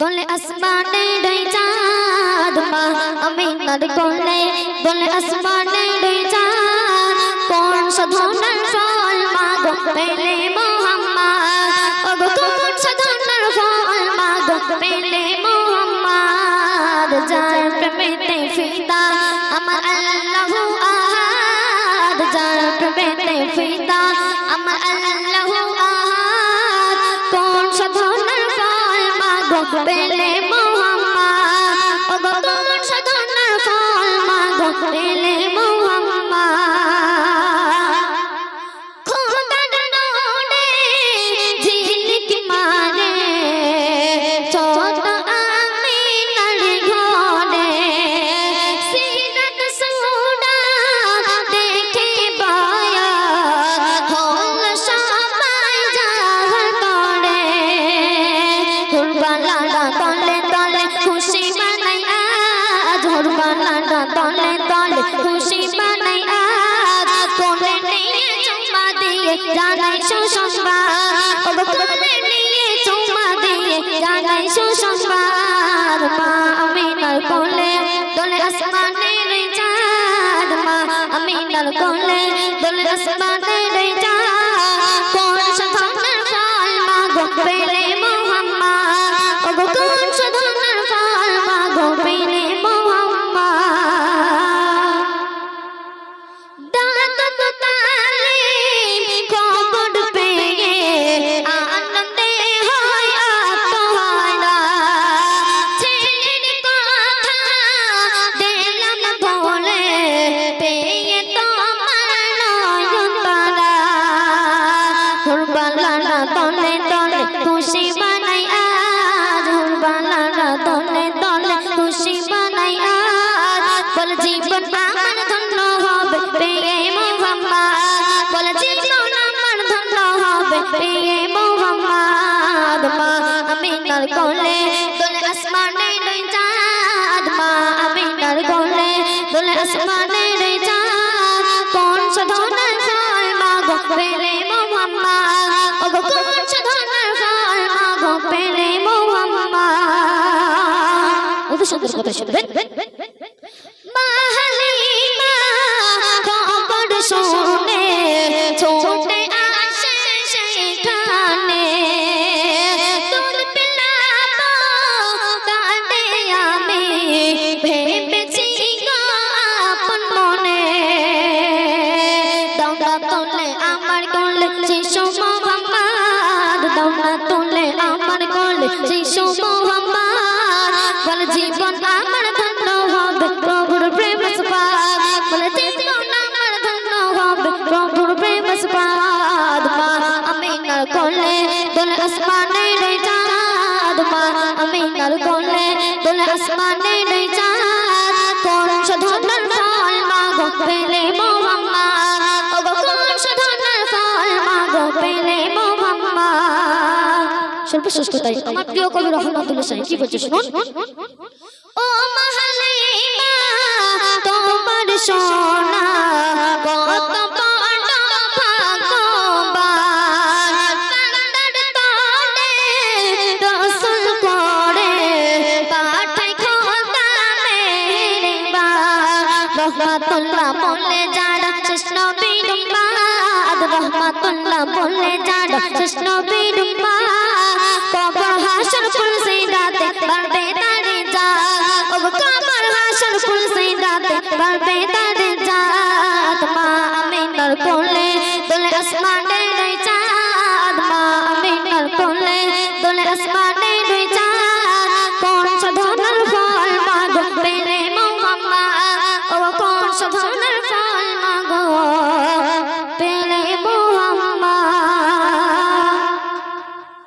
দোলে আসমানে দুই চাঁদ মা আমিনার কোলে দোলে আসমানে দুই চাঁদ কোন সাধনার ফল মা গো পেলে মোহাম্মদ ওগো কোন সাধনার ফল মা গো পেলে মোহাম্মদ যার প্রেমেতে ফিদা আমার আল্লাহু আহাদ যার প্রেমেতে ফিদা আমার আল্লাহু আহাদ কোন সাধনার ফল মা গো পেলে মোহাম্মদ ওগো কোন সাধনার ফল মা গো পেলে মোহাম্মদ খোদার নোরে ঝিলিক মারে ছোট আমিনার ঘরে সিরাত সুরা দেখে বয়া হল সবাই জাহার করে হুরবালাটা তলে তলে খুশি বানাই আজ হুরবালাটা তলে তলে খুশি বানাই আজ কোলে নিয়ে চুমা দিয়ে জানাই সুসংবাদ ওগো কোলে নিয়ে চুমা দিয়ে জানাই সুসংবাদ মা আমিনার কোলে দোলে আসমানের চাঁদ মা আমিনার কোলে দোলে আসমানের চাঁদ কোন সাধনার ফল মা গো পেলে মোহাম্মদ ওগো কোন সাধনার ফল মা গো পেলে মোহাম্মদ দাঁত তালে খবর পেয়ে আনন্দে হয় আত্মহারা ছেলের কথা দিলাম বলে পেয়ে তোমার নয়ন তারা হুরবালাটা তলে তলে খুশি বানাই আজ হুরবালাটা তলে তলে খুশি বানাই আজ বল জীবন আমার ধন্য হবে পেয়ে মোহাম্মদ বল জীবন আমার ধন্য হবে পেয়ে মোহাম্মদ মা আমিনার কোলে দোলে আসমানে দুই চাঁদ মা আমিনার কোলে দোলে আসমানে দুই চাঁদ কোন সাধনার ফল মা গো পেলে মোহাম্মদ ওগো কোন সাধনার ফল মা গো পেলে মোহাম্মদ ওদের সুন্দর কথা শুনবেন মা হালিমা খবর শুনে ছোটে আসে সেখানে দুধ পিলাবো কাঁদে আমি ভেবেছি গো আপন মনে দৌড়া তোলে আমার কোলে শিশু মোহাম্মদ দৌড়া তোলে আমার কোলে শিশু মোহাম্মদ বল জীবন আমার ধন্য হবে প্রভুর প্রেম সুপাদ বল জীবন আমার ধন্য হবে প্রভুর প্রেম সুপাদ মা আমিনার কোলে দোলে আসমানের দুই চাঁদ মা আমিনার কোলে দোলে আসমানের দুই চাঁদ কোন সাধনার ফল মা গো পেলে মোহাম্মদ ওগো কোন সাধনার ফল মা গো পেলে মোহাম্মদ সর্বশেষ কথাই আমার প্রিয় কবি রহমাতুল্লাহ সাহেব কি বলছে শুনুন ও মা হালিমা তোমার সোনা কত বড় ভাগ্যবান কান্দার তলে রসুল করে পাঠাই খোদা মেহেরবান রহমাতুল্লাহ বলে যারা শেষ নবীর উম্মত রহমাতুল্লাহ বলে যারা শেষ নবীর উম্মত কবর হাসর ফুলসি রাতে বাড়বে তারে জাত ওগো কবর হাসর ফুলসি রাতে বাড়বে তারে জাত মা আমিনার কোলে দোলে আসমানের দুই চাঁদ মা আমিনার কোলে দোলে আসমানের দুই চাঁদ কোন সাধনার ফল মা গো পেলে মোহাম্মদ ওগো কোন সাধনার ফল